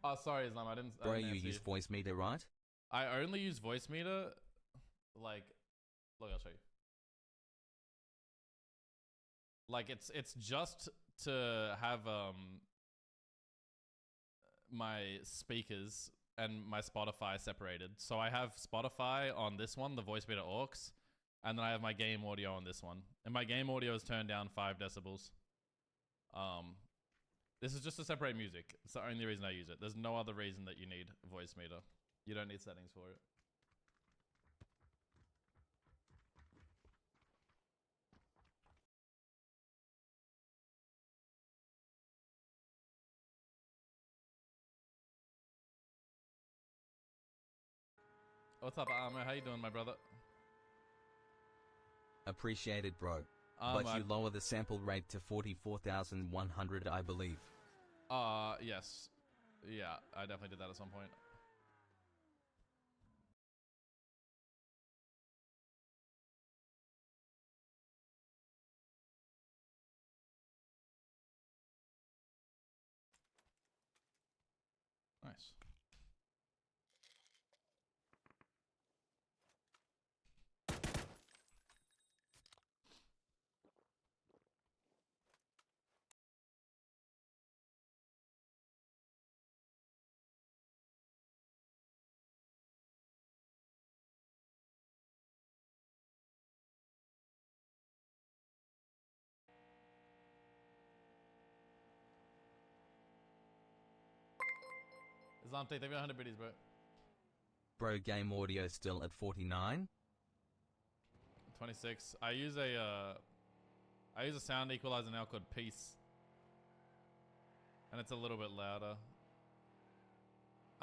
Oh, sorry, Islam. I didn't. Bro, you use Voicemeeter, right? I only use Voicemeeter. Like, look, I'll show you. Like, it's just to have my speakers and my Spotify separated. So I have Spotify on this one, the Voicemeeter aux, and then I have my game audio on this one. And my game audio is turned down 5 decibels. This is just to separate music. It's the only reason I use it. There's no other reason that you need Voicemeeter. You don't need settings for it. What's up, Armo? How you doing, my brother? Appreciate it, bro. But you lower the sample rate to 44,100, I believe. Yes. Yeah, I definitely did that at some point. Nice. Islam, take 100 biddies, bro. Bro, game audio still at 49? 26. I use a sound equalizer now called Peace. And it's a little bit louder.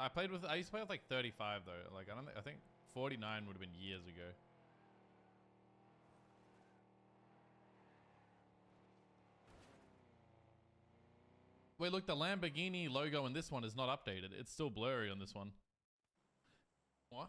I used to play with like 35 though. Like I think 49 would have been years ago. Wait, look, the Lamborghini logo in this one is not updated. It's still blurry on this one. What?